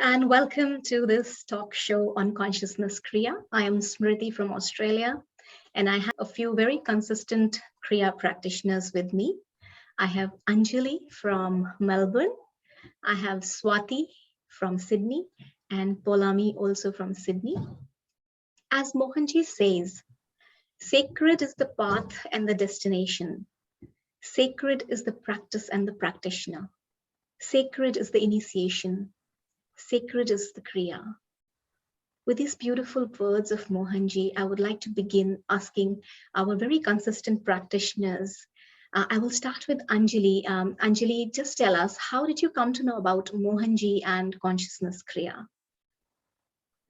and welcome to this talk show on Consciousness Kriya. I am Smriti from Australia, and I have a few very consistent Kriya practitioners with me. I have Anjali from Melbourne, I have Swathi from Sydney, and Poulami also from Sydney. As Mohanji says, sacred is the path and the destination. Sacred is the practice and the practitioner. Sacred is the initiation. Sacred is the Kriya. With these beautiful words of Mohanji, I would like to begin asking our very consistent practitioners. I will start with Anjali. Anjali, just tell us, how did you come to know about Mohanji and Consciousness Kriya?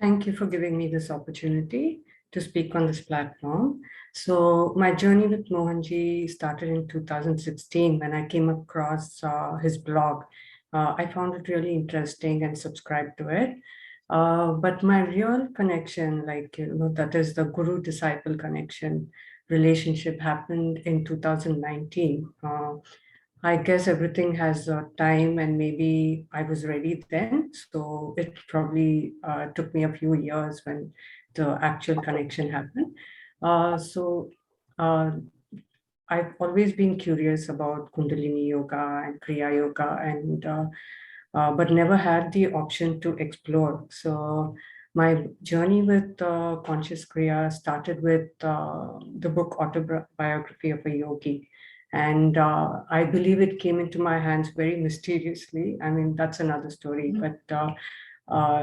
Thank you for giving me this opportunity to speak on this platform. So my journey with Mohanji started in 2016 when I came across his blog. I found it really interesting and subscribed to it. But my real connection, that is the guru-disciple connection relationship, happened in 2019. I guess everything has a time, and maybe I was ready then. So it probably took me a few years when the actual connection happened. I've always been curious about Kundalini Yoga and Kriya Yoga, and but never had the option to explore. So my journey with Conscious Kriya started with the book Autobiography of a Yogi. And I believe it came into my hands very mysteriously. I mean, that's another story, but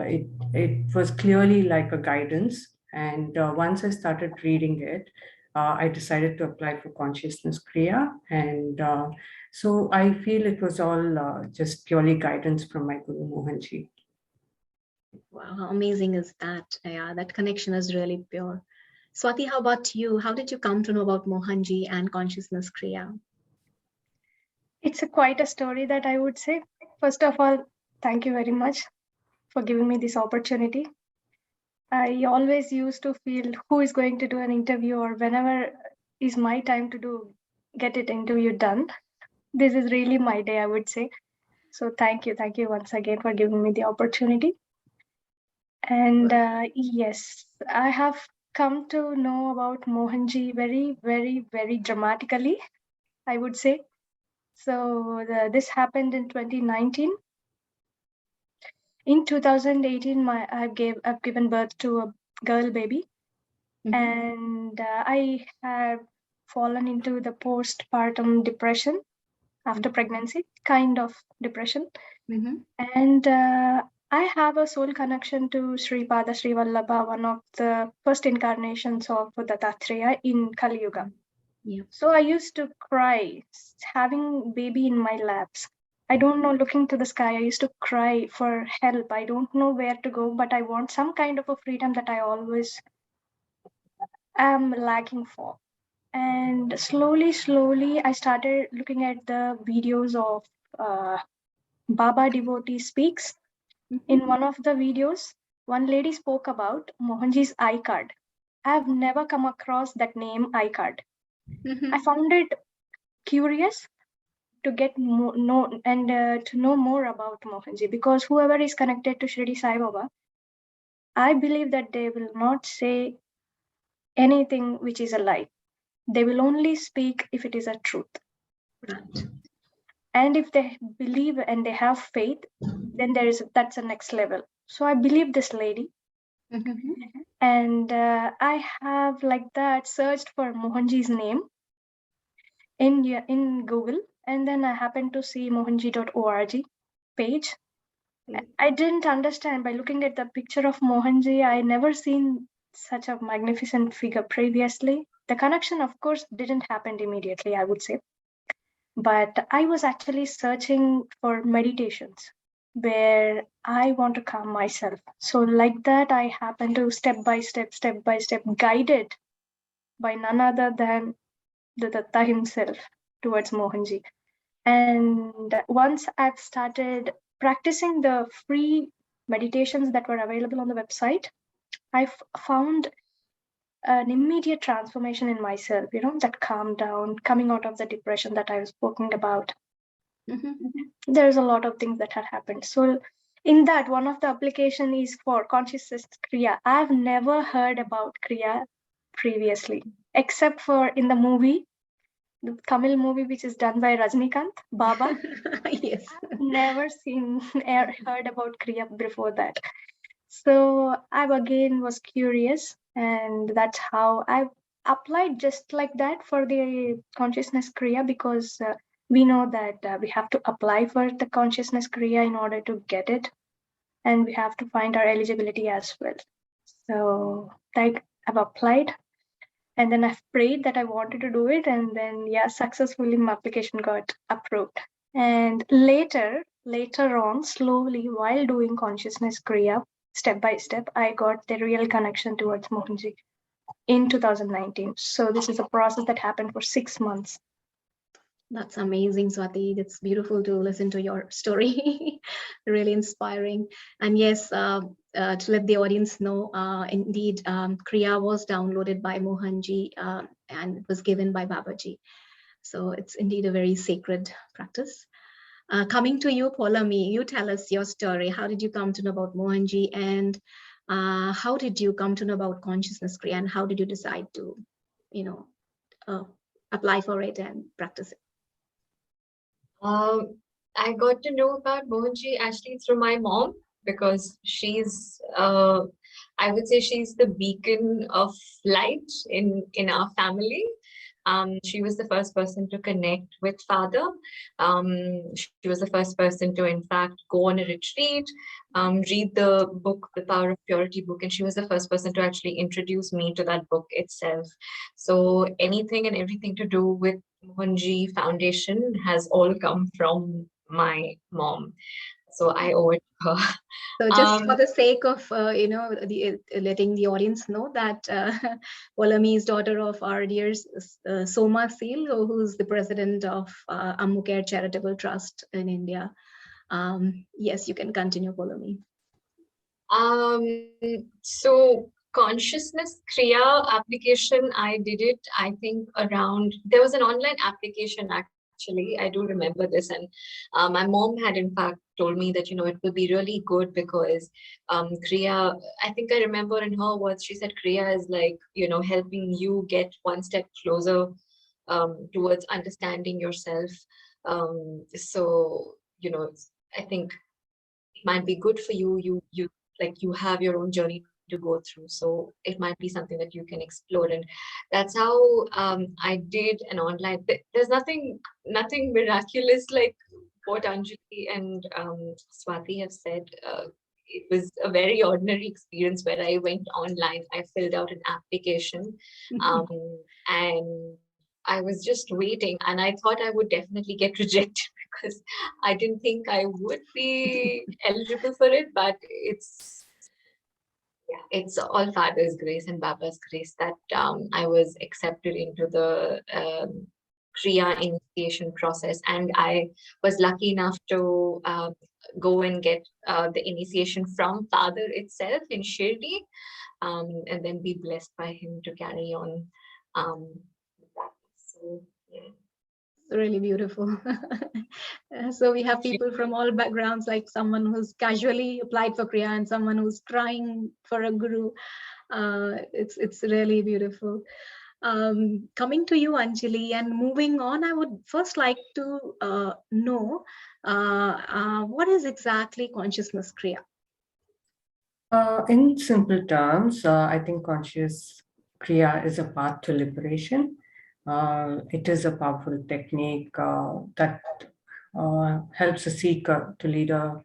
it was clearly like a guidance. And once I started reading it, I decided to apply for Consciousness Kriya. And so I feel it was all just purely guidance from my Guru Mohanji. Wow, how amazing is that? Yeah, that connection is really pure. Swathi, how about you? How did you come to know about Mohanji and Consciousness Kriya? It's quite a story that I would say. First of all, thank you very much for giving me this opportunity. I always used to feel who is going to do an interview, or whenever is my time to get it interview done. This is really my day, I would say. So thank you once again for giving me the opportunity. And yes, I have come to know about Mohanji very, very, very dramatically, I would say. So this happened in 2019. In 2018, I've given birth to a girl baby, and I have fallen into the postpartum depression after pregnancy, kind of depression. And I have a soul connection to Sri Pada Sri Vallabha, one of the first incarnations of Dattatreya in Kali Yuga. Yeah. So I used to cry having baby in my laps. I don't know, looking to the sky, I used to cry for help. I don't know where to go, but I want some kind of a freedom that I always am lacking for. And slowly, I started looking at the videos of Baba Devotee Speaks. In one of the videos, one lady spoke about Mohanji's iCard. I've never come across that name iCard. I found it curious to get to know more about Mohanji, because whoever is connected to Shirdi Sai Baba, I believe that they will not say anything which is a lie. They will only speak if it is a truth. Right. And if they believe and they have faith, then that's the next level. So I believe this lady. And I have like that searched for Mohanji's name in Google, and then I happened to see mohanji.org page. I didn't understand. By looking at the picture of Mohanji, I never seen such a magnificent figure previously. The connection, of course, didn't happen immediately, I would say. But I was actually searching for meditations where I want to calm myself. So like that, I happened to step by step, guided by none other than the Datta himself towards Mohanji. And once I've started practicing the free meditations that were available on the website, I found an immediate transformation in myself, that calm down, coming out of the depression that I was speaking about. There's a lot of things that had happened. So in that, one of the application is for Consciousness Kriya. I've never heard about Kriya previously, except for in the movie, the Tamil movie, which is done by Rajnikant, Baba. Yes. I've never seen or heard about Kriya before that. So I again was curious, and that's how I applied just like that for the Consciousness Kriya, because we know that we have to apply for the Consciousness Kriya in order to get it, and we have to find our eligibility as well. So like I've applied, and then I've prayed that I wanted to do it, and then yeah, successfully my application got approved. And later on, slowly while doing Consciousness Kriya, step by step, I got the real connection towards Mohanji in 2019. So this is a process that happened for 6 months. That's amazing, Swathi. It's beautiful to listen to your story. Really inspiring. And yes, to let the audience know, indeed, Kriya was downloaded by Mohanji and it was given by Babaji. So it's indeed a very sacred practice. Coming to you, Poulami, you tell us your story. How did you come to know about Mohanji, and how did you come to know about Consciousness Kriya, and how did you decide to, apply for it and practice it? I got to know about Mohanji actually through my mom, because she's, I would say she's the beacon of light in our family. She was the first person to connect with Father. She was the first person to, in fact, go on a retreat, read the book, The Power of Purity book, and she was the first person to actually introduce me to that book itself. So anything and everything to do with Mohanji Foundation has all come from my mom. So I owe it to her. So just for the sake of, letting the audience know that Poulami is daughter of our dear Soma Seal, who's the president of Ammukare Charitable Trust in India. Yes, you can continue, Poulami. So Consciousness Kriya application, I did it, I think around, there was an online application actually, I do remember this, and my mom had in fact told me that, it would be really good because Kriya, I think I remember in her words, she said Kriya is like, helping you get one step closer towards understanding yourself. So, I think it might be good for you, you have your own journey to go through, so it might be something that you can explore. And that's how I did an online. There's nothing miraculous like what Anjali and Swathi have said. It was a very ordinary experience where I went online, I filled out an application, and I was just waiting, and I thought I would definitely get rejected because I didn't think I would be eligible for it, but it's all Father's grace and Baba's grace that I was accepted into the Kriya initiation process, and I was lucky enough to go and get the initiation from Father itself in Shirdi, and then be blessed by him to carry on. So yeah. Really beautiful. So we have people from all backgrounds, like someone who's casually applied for Kriya and someone who's trying for a guru. It's really beautiful. Coming to you, Anjali, and moving on, I would first like to know what is exactly Consciousness Kriya? In simple terms, I think Conscious Kriya is a path to liberation. It is a powerful technique that helps a seeker to lead a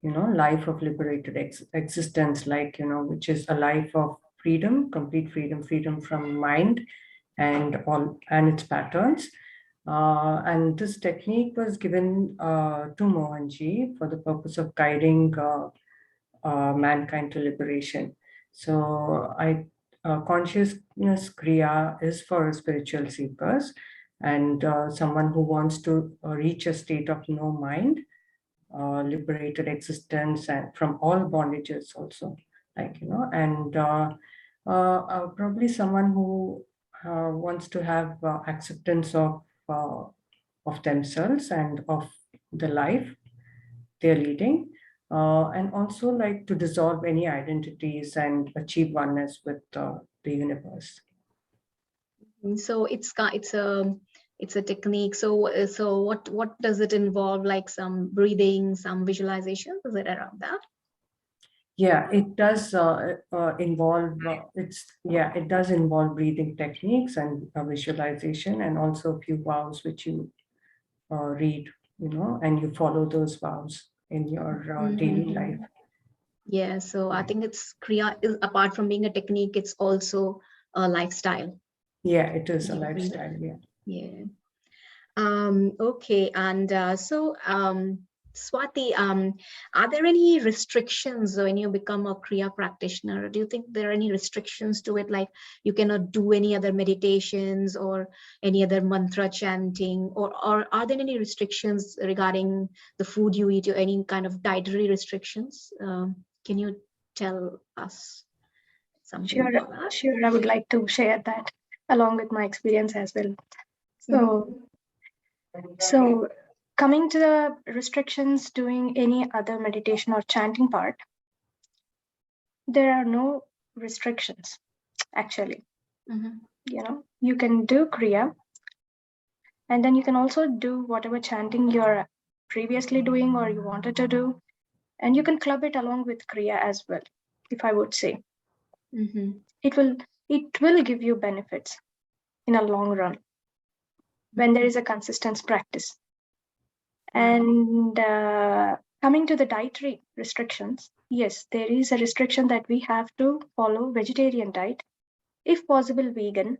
life of liberated existence, which is a life of freedom, complete freedom from mind and its patterns. And this technique was given to Mohanji for the purpose of guiding mankind to liberation. So Consciousness Kriya is for spiritual seekers and someone who wants to reach a state of no mind, liberated existence, and from all bondages also, and probably someone who wants to have acceptance of themselves and of the life they're leading, and also like to dissolve any identities and achieve oneness with the universe. So it's a technique. So what does it involve? Like some breathing, some visualization? Is it around that? Yeah, it does involve it does involve breathing techniques and visualization, and also a few vows which you read, and you follow those vows in your daily life. Yeah, so I think it's Kriya is, apart from being a technique, it's also a lifestyle. Yeah, it is a You feel it. lifestyle. Yeah. Yeah. Okay, and Swathi, are there any restrictions when you become a Kriya practitioner? Do you think there are any restrictions to it, like you cannot do any other meditations or any other mantra chanting, or are there any restrictions regarding the food you eat or any kind of dietary restrictions? Can you tell us something Sure, about that? sure. I would like to share that along with my experience as well. Mhm. So coming to the restrictions doing any other meditation or chanting part, there are no restrictions actually. Mhm. You can do Kriya, and then you can also do whatever chanting you're previously doing or you wanted to do, and you can club it along with Kriya as well, if I would say. Mhm. It will give you benefits in a long run when there is a consistent practice. And coming to the dietary restrictions, yes, there is a restriction that we have to follow vegetarian diet, if possible vegan.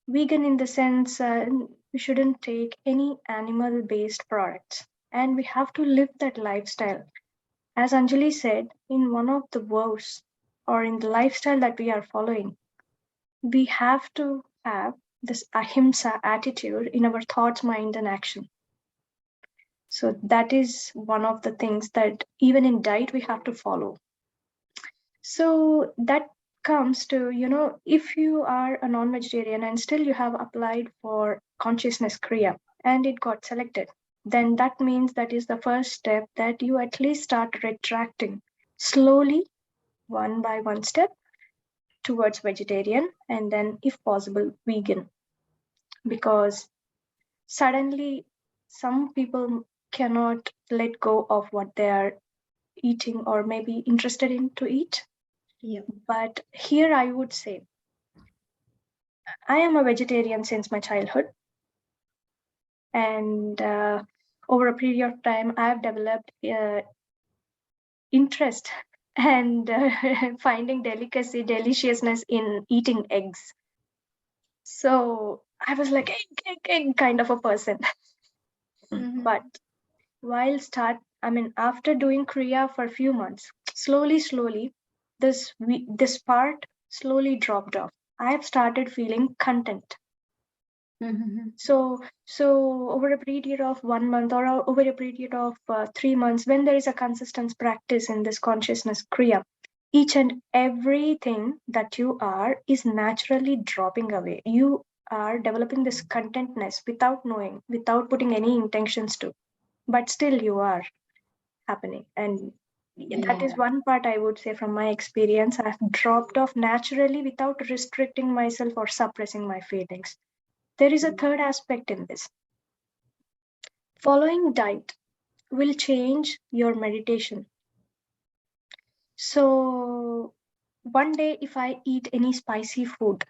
Vegan in the sense we shouldn't take any animal based products, and we have to live that lifestyle. As Anjali said, in one of the vows or in the lifestyle that we are following, we have to have this ahimsa attitude in our thoughts, mind, and action. So that is one of the things that even in diet we have to follow. So that comes to, if you are a non-vegetarian and still you have applied for Consciousness Kriya and it got selected, then that means that is the first step that you at least start retracting slowly, one by one step towards vegetarian, and then if possible vegan, because suddenly some people cannot let go of what they are eating or maybe interested in to eat. Yeah. But here I would say I am a vegetarian since my childhood, and over a period of time I have developed interest and finding deliciousness in eating eggs. So I was like egg kind of a person. But while after doing Kriya for a few months, slowly, this part slowly dropped off. I have started feeling content. So over a period of 1 month or over a period of 3 months, when there is a consistent practice in this consciousness Kriya, each and everything that you are is naturally dropping away. You are developing this contentness without knowing, without putting any intentions to, but still you are happening. And that is one part I would say from my experience. I've dropped off naturally without restricting myself or suppressing my feelings. There is a third aspect in this. Following diet will change your meditation. So one day if I eat any spicy food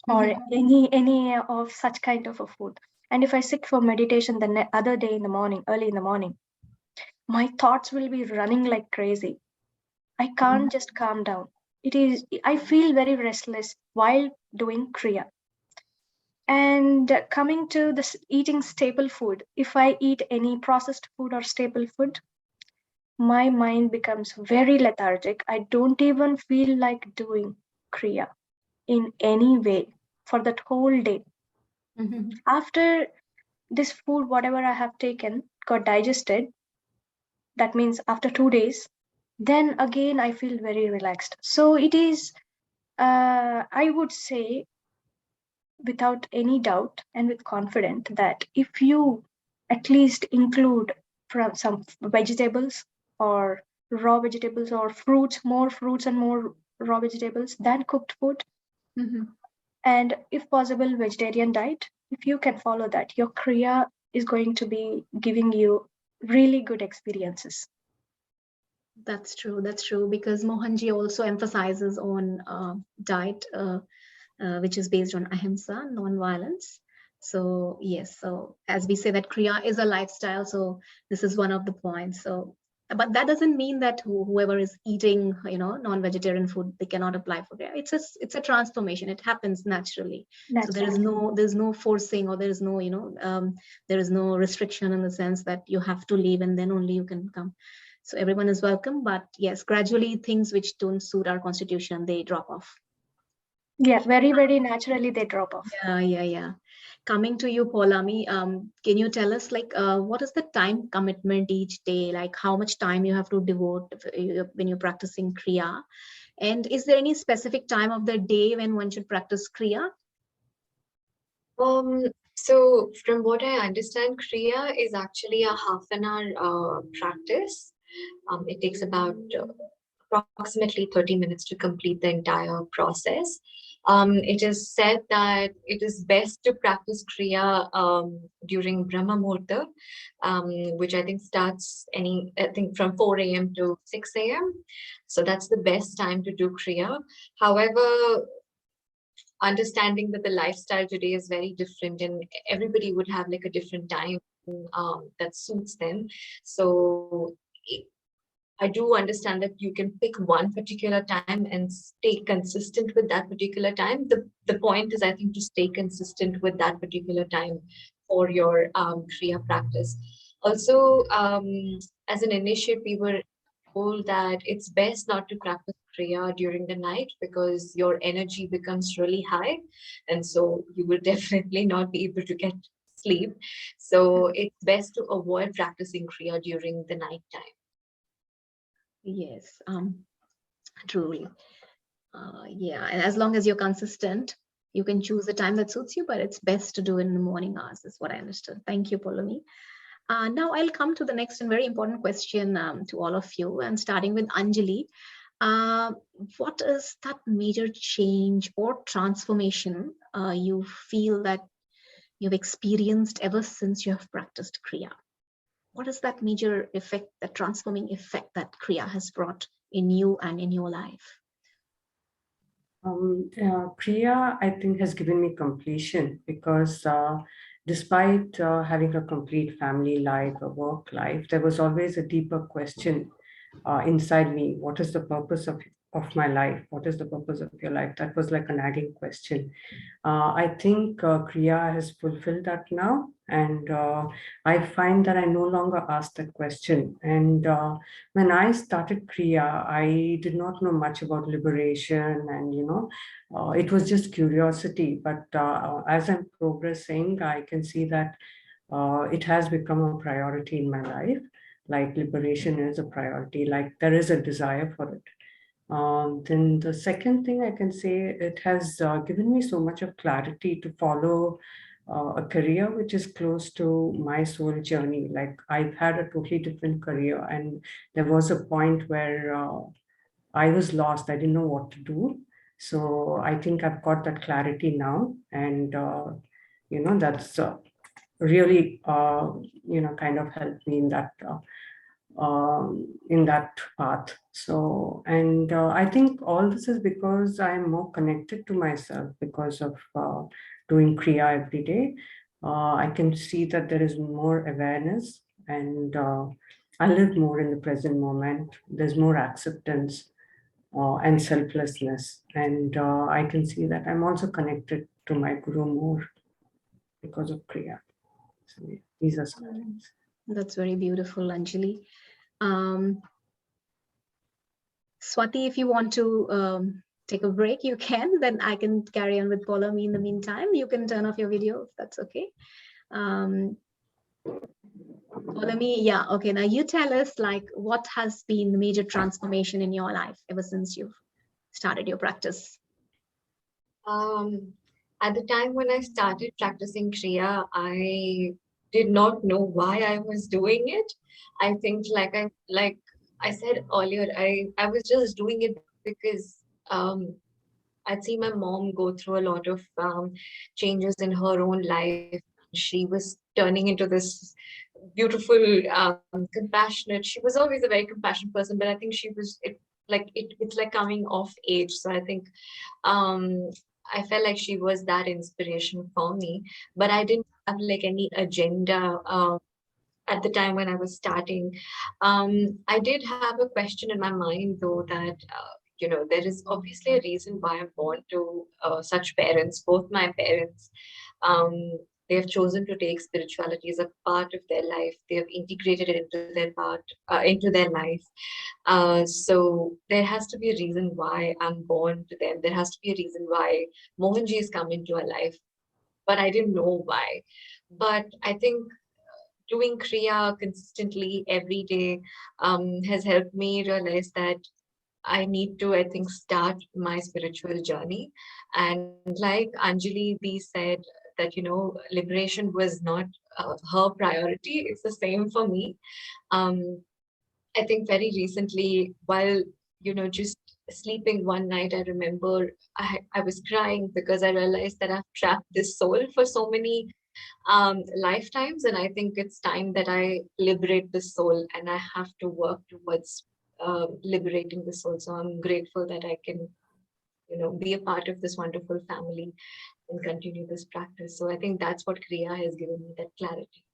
or any of such kind of a food, and if I sit for meditation the other day in the morning, early in the morning, my thoughts will be running like crazy. I can't just calm down. I feel very restless while doing Kriya. And coming to this eating staple food, if I eat any processed food or staple food, my mind becomes very lethargic. I don't even feel like doing Kriya in any way for that whole day. After this food, whatever I have taken, got digested, that means after 2 days, then again I feel very relaxed. So it is, I would say, without any doubt and with confidence that if you at least include from some vegetables or raw vegetables or fruits, more fruits and more raw vegetables than cooked food. And if possible, vegetarian diet. If you can follow that, your Kriya is going to be giving you really good experiences. That's true. That's true. Because Mohanji also emphasizes on diet, which is based on ahimsa, non-violence. So yes, so as we say that Kriya is a lifestyle, so this is one of the points. So, but that doesn't mean that whoever is eating, non-vegetarian food, they cannot apply for Kriya. It's a transformation. It happens naturally. So there's no forcing, or there is no, there is no restriction in the sense that you have to leave and then only you can come. So everyone is welcome, but yes, gradually things which don't suit our constitution, they drop off. Yeah, very, very naturally they drop off. Yeah. Coming to you, Poulami, can you tell us what is the time commitment each day? Like how much time you have to devote when you're practicing Kriya? And is there any specific time of the day when one should practice Kriya? So from what I understand, Kriya is actually a half an hour practice. It takes about approximately 30 minutes to complete the entire process. It is said that it is best to practice Kriya during Brahma Muhurta, which I think starts from 4 a.m. to 6 a.m. So that's the best time to do Kriya. However, understanding that the lifestyle today is very different and everybody would have like a different time that suits them. So I do understand that you can pick one particular time and stay consistent with that particular time. The point is, I think, to stay consistent with that particular time for your Kriya practice. Also, as an initiate, we were told that it's best not to practice Kriya during the night because your energy becomes really high. And so you will definitely not be able to get sleep. So it's best to avoid practicing Kriya during the night time. Yes, truly. Yeah, and as long as you're consistent, you can choose the time that suits you, but it's best to do it in the morning hours, is what I understood. Thank you, Poulami. Now I'll come to the next and very important question to all of you, and starting with Anjali. What is that major change or transformation you feel that you've experienced ever since you have practiced Kriya? What is that major effect, that transforming effect that Kriya has brought in you and in your life? Kriya, I think, has given me completion because despite having a complete family life, a work life, there was always a deeper question inside me. What is the purpose of my life? What is the purpose of your life? That was like a nagging question. I think Kriya has fulfilled that now. And I find that I no longer ask that question. And when I started Kriya, I did not know much about liberation and, it was just curiosity. But as I'm progressing, I can see that it has become a priority in my life. Like liberation is a priority, like there is a desire for it. Then the second thing I can say, it has given me so much of clarity to follow a career which is close to my soul journey. Like I've had a totally different career, and there was a point where I was lost. I didn't know what to do. So I think I've got that clarity now, and that's really kind of helped me in that path. So, and I think all this is because I'm more connected to myself because of doing Kriya every day. I can see that there is more awareness, and I live more in the present moment. There's more acceptance and selflessness. And I can see that I'm also connected to my Guru more because of Kriya. So yeah, these are some things. That's very beautiful, Anjali. Swati, if you want to take a break, you can. Then I can carry on with Poulami in the meantime. You can turn off your video if that's okay. Poulami, yeah, okay. Now you tell us what has been the major transformation in your life ever since you've started your practice. At the time when I started practicing Kriya, I did not know why I was doing it. I think I said earlier, I was just doing it because I'd seen my mom go through a lot of changes in her own life. She was turning into this beautiful, compassionate. She was always a very compassionate person, but I think she was it's like coming off age. So I think um, I felt like she was that inspiration for me, but I didn't have like any agenda. At the time when I was starting. I did have a question in my mind, though, that there is obviously a reason why I'm born to such parents. Both my parents, um, they have chosen to take spirituality as a part of their life. They have integrated it into their life. So there has to be a reason why I'm born to them. There has to be a reason why Mohanji has come into our life, but I didn't know why. But I think doing Kriya consistently every day has helped me realize that I need to, I think, start my spiritual journey. And like Anjali B said, that, liberation was not her priority. It's the same for me. Um, I think very recently, while, just sleeping one night, I remember I was crying because I realized that I've trapped this soul for so many lifetimes, and I think it's time that I liberate the soul, and I have to work towards liberating the soul. So I'm grateful that I can, be a part of this wonderful family and continue this practice. So I think that's what Kriya has given me, that clarity.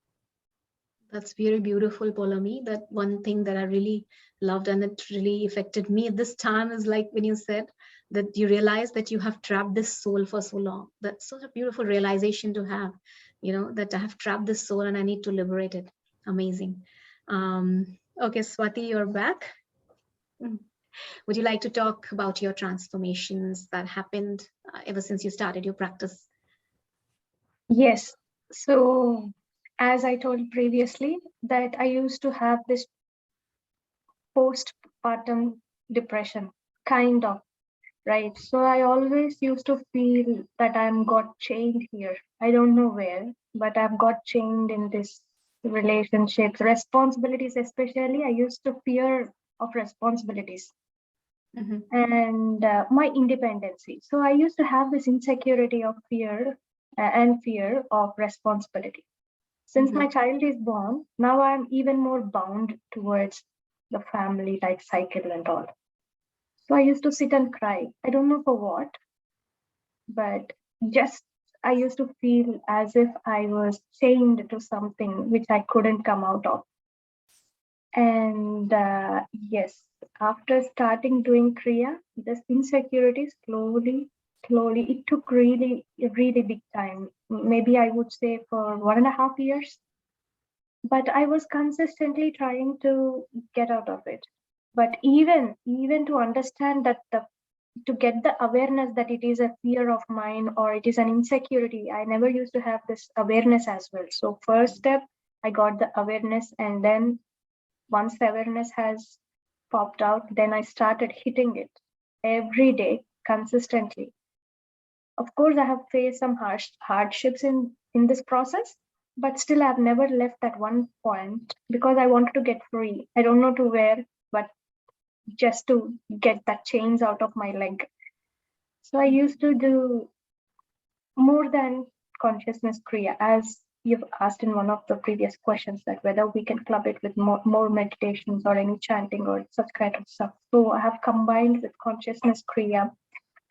That's very beautiful, Poulami. That one thing that I really loved and it really affected me at this time is like when you said that you realize that you have trapped this soul for so long. That's such a beautiful realization to have, that I have trapped this soul and I need to liberate it. Amazing. Okay, Swathi, you're back. Would you like to talk about your transformations that happened ever since you started your practice? Yes. So, as I told previously, that I used to have this postpartum depression, kind of, right? So I always used to feel that I'm got chained here. I don't know where, but I've got chained in this relationships, responsibilities, especially. I used to fear of responsibilities. And my independency. So I used to have this insecurity of fear and fear of responsibility. Since my child is born, now I'm even more bound towards the family like cycle and all. So I used to sit and cry. I don't know for what, but just I used to feel as if I was chained to something which I couldn't come out of. And yes, after starting doing Kriya, this insecurity slowly, it took really, really big time. Maybe I would say for 1.5 years. But I was consistently trying to get out of it. But even to understand that to get the awareness that it is a fear of mine or it is an insecurity, I never used to have this awareness as well. So first step, I got the awareness, and then once the awareness has popped out, then I started hitting it every day consistently. Of course, I have faced some hardships in this process, but still I've never left at one point because I wanted to get free. I don't know to where, but just to get that chains out of my leg. So I used to do more than consciousness Kriya, as you've asked in one of the previous questions, that whether we can club it with more meditations or any chanting or such kind of stuff. So I have combined with consciousness Kriya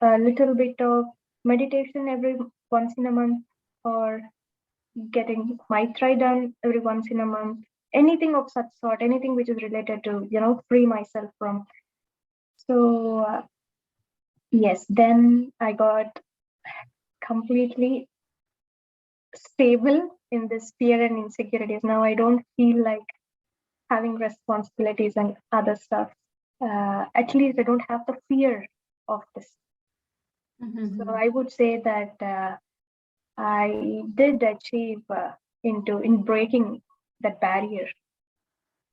a little bit of meditation every once in a month, or getting Maitri done every once in a month, anything of such sort, anything which is related to, free myself from. So yes, then I got completely stable in this fear and insecurities. Now I don't feel like having responsibilities and other stuff. At least I don't have the fear of this. So I would say that I did achieve in breaking that barrier,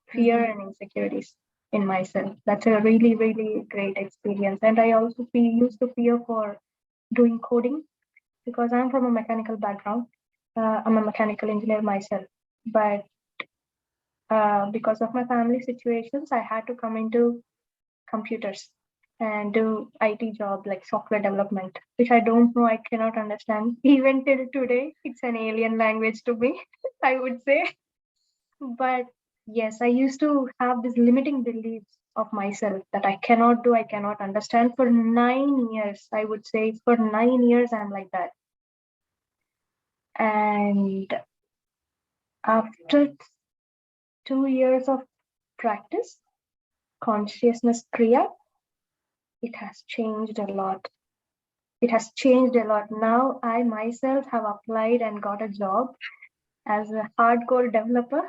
fear and insecurities in myself. That's a really, really great experience. And I also used to fear for doing coding because I'm from a mechanical background. I'm a mechanical engineer myself, but because of my family situations, I had to come into computers and do IT job like software development, which I don't know, I cannot understand. Even till today, it's an alien language to me, I would say. But yes, I used to have this limiting beliefs of myself that I cannot do, I cannot understand. For 9 years, I would say, for 9 years, I'm like that. And after 2 years of practice, Consciousness Kriya, it has changed a lot. It has changed a lot. Now I myself have applied and got a job as a hardcore developer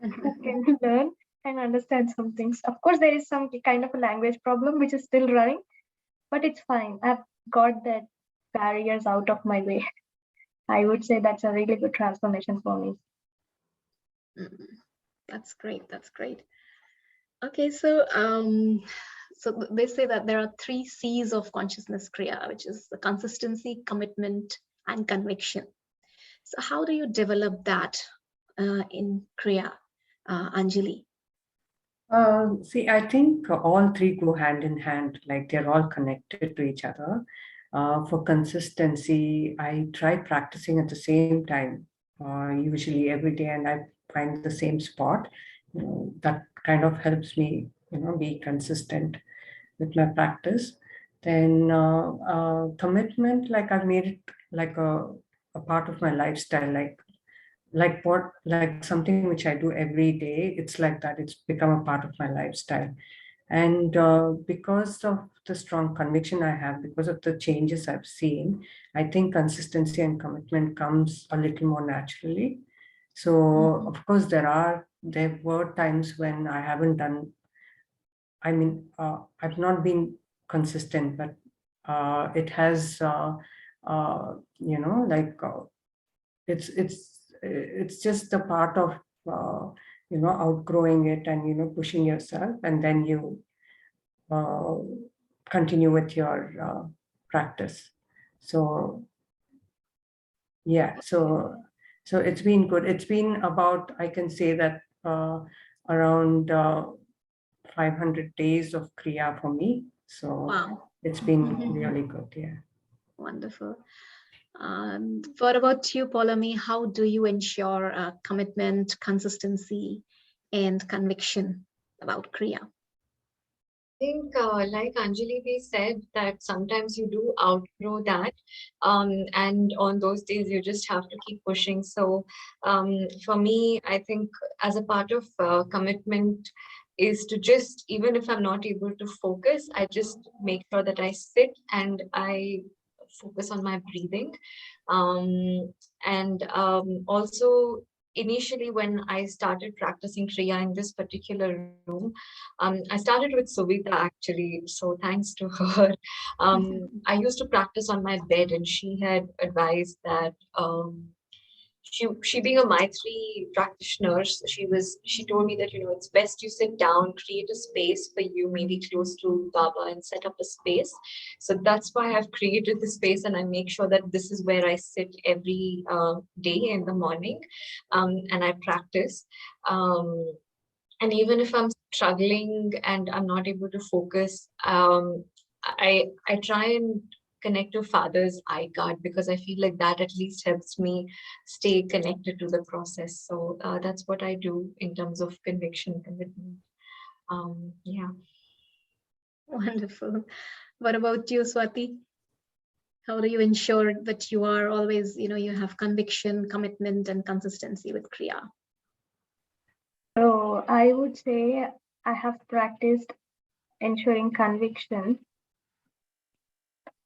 who can learn and understand some things. Of course, there is some kind of a language problem which is still running, but it's fine. I've got that barriers out of my way. I would say that's a really good transformation for me. That's great. That's great. Okay, so they say that there are 3 C's of Consciousness Kriya, which is the consistency, commitment, and conviction. So how do you develop that in Kriya, Anjali? See, I think all 3 go hand in hand, like they're all connected to each other. For consistency, I try practicing at the same time, usually every day, and I find the same spot. That kind of helps me, be consistent with my practice. Then commitment, like I've made it like a part of my lifestyle, like something which I do every day. It's like that. It's become a part of my lifestyle. And because of the strong conviction I have, because of the changes I've seen, I think consistency and commitment comes a little more naturally. So of course there were times when I haven't done, I've not been consistent, but it has, it's just a part of, outgrowing it and, pushing yourself, and then you continue with your practice. So, yeah, so it's been good. It's been about, I can say that around 500 days of Kriya for me. So Wow. it's been really good. Yeah. Wonderful. What about you, Poulami? How do you ensure commitment, consistency, and conviction about Kriya? I think, like Anjali we said, that sometimes you do outgrow that, and on those days you just have to keep pushing. So, for me, I think as a part of commitment is to just, even if I'm not able to focus, I just make sure that I sit and I focus on my breathing, and also initially when I started practicing Kriya in this particular room, I started with Suvita actually, so thanks to her. I used to practice on my bed, and she had advised that she being a Maitri practitioner, she told me that it's best you sit down, create a space for you, maybe close to Baba, and set up a space. So that's why I've created the space, and I make sure that this is where I sit every day in the morning, and I practice. And even if I'm struggling and I'm not able to focus, I try and connect to Father's eye card, because I feel like that at least helps me stay connected to the process. So that's what I do in terms of conviction, commitment. Yeah. Wonderful. What about you, Swathi? How do you ensure that you are always, you have conviction, commitment, and consistency with Kriya? So I would say I have practiced ensuring conviction,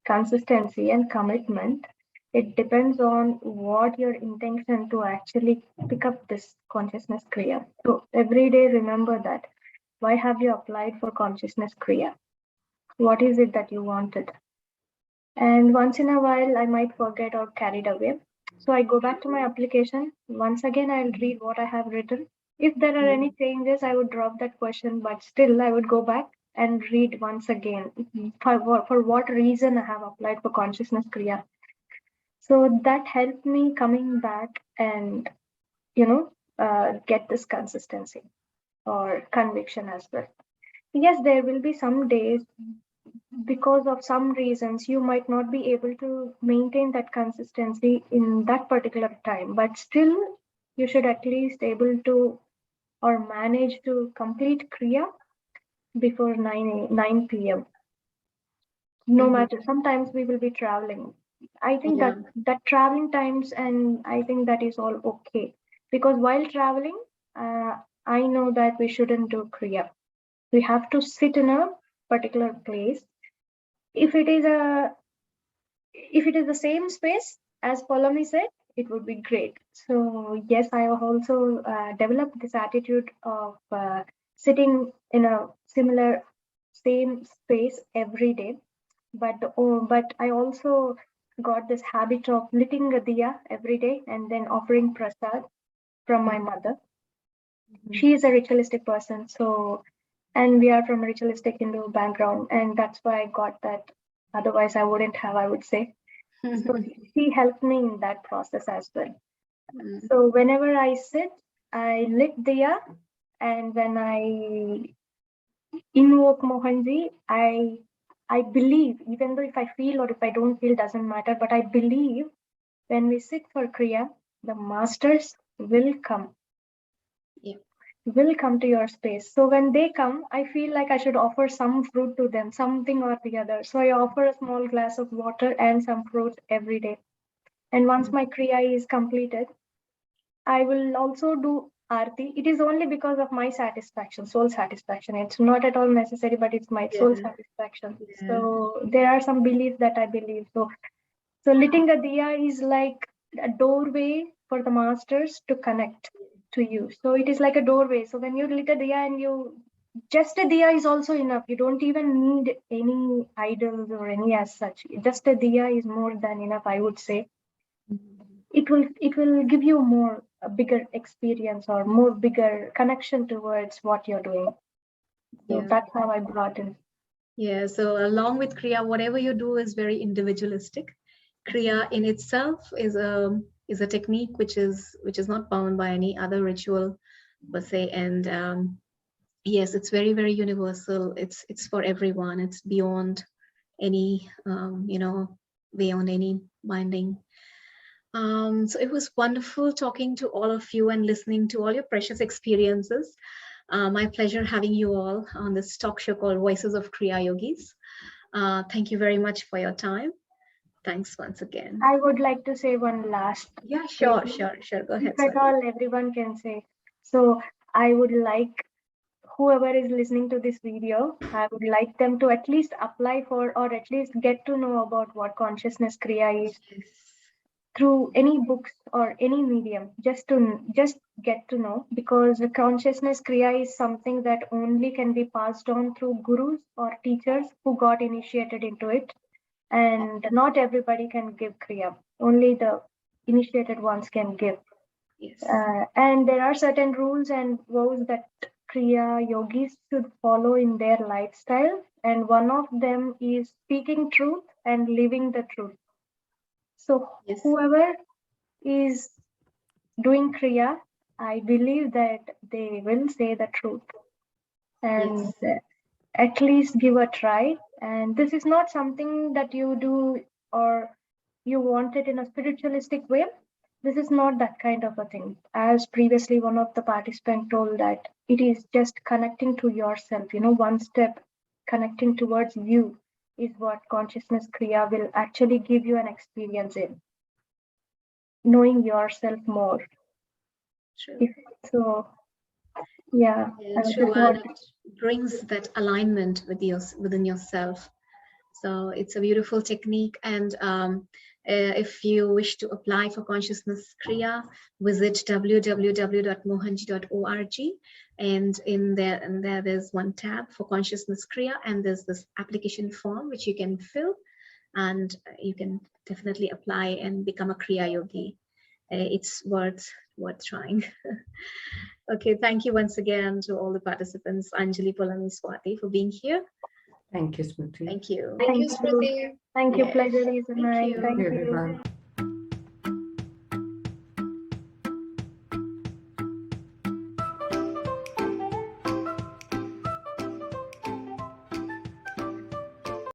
consistency, and commitment. It depends on what your intention to actually pick up this Consciousness Kriya. So every day remember that. Why have you applied for Consciousness Kriya? What is it that you wanted? And once in a while, I might forget or carried away. So I go back to my application. Once again, I'll read what I have written. If there are any changes, I would drop that question, but still I would go back and read once again for what reason I have applied for Consciousness Kriya. So that helped me coming back and, get this consistency or conviction as well. Yes, there will be some days because of some reasons you might not be able to maintain that consistency in that particular time, but still you should at least able to or manage to complete Kriya before 9 p.m. No matter, sometimes we will be traveling. I think that traveling times, and I think that is all okay, because while traveling, I know that we shouldn't do Kriya. We have to sit in a particular place. If it is the same space as Poulami said, it would be great. So yes, I have also developed this attitude of sitting in a similar same space every day. But I also got this habit of lighting a diya every day and then offering prasad from my mother. She is a ritualistic person, and we are from a ritualistic Hindu background, and that's why I got that. Otherwise, I wouldn't have, I would say. So she helped me in that process as well. So whenever I sit, I lit diya, and when I invoke Mohanji, I believe, even though if I feel or if I don't feel, doesn't matter, but I believe when we sit for Kriya, the masters will come. Will come to your space. So when they come, I feel like I should offer some fruit to them, something or the other. So I offer a small glass of water and some fruit every day. And once my Kriya is completed, I will also do Aarti. It is only because of my satisfaction, soul satisfaction. It's not at all necessary, but it's my soul satisfaction. So there are some beliefs that I believe. So lighting a diya is like a doorway for the masters to connect to you. So it is like a doorway. So when you lit a diya and just a diya is also enough. You don't even need any idols or any as such. Just a diya is more than enough, I would say. It will give you a bigger experience or more bigger connection towards what you're doing. So that's how I brought in. Yeah, so along with Kriya, whatever you do is very individualistic. Kriya in itself is a technique which is not bound by any other ritual per se, and yes, it's very, very universal. It's for everyone. It's beyond any beyond any binding. So it was wonderful talking to all of you and listening to all your precious experiences. My pleasure having you all on this talk show called Voices of Kriya Yogis. Thank you very much for your time. Thanks once again. I would like to say one last. Yeah, sure. Go ahead. If at all, everyone can say. So I would like whoever is listening to this video, I would like them to at least apply for or at least get to know about what Consciousness Kriya is through any books or any medium, just get to know, because the Consciousness Kriya is something that only can be passed on through gurus or teachers who got initiated into it. And not everybody can give Kriya. Only the initiated ones can give. Yes. And there are certain rules and vows that Kriya Yogis should follow in their lifestyle. And one of them is speaking truth and living the truth. So whoever is doing Kriya, I believe that they will say the truth. And at least give a try. And this is not something that you do or you want it in a spiritualistic way. This is not that kind of a thing. As previously one of the participants told, that it is just connecting to yourself, one step connecting towards you is what Consciousness Kriya will actually give you an experience in. Knowing yourself more. True. So yeah, true. And it brings that alignment within yourself. So it's a beautiful technique. And if you wish to apply for Consciousness Kriya, visit www.mohanji.org, and in there there's one tab for Consciousness Kriya, and there's this application form which you can fill, and you can definitely apply and become a Kriya Yogi. It's worth trying. Okay, thank you once again to all the participants, Anjali, Poulami, Swathi, for being here. Thank you, Smriti. Thank you. Thank you, Smriti. Thank you, pleasure is mine. you. Thank you. Everyone.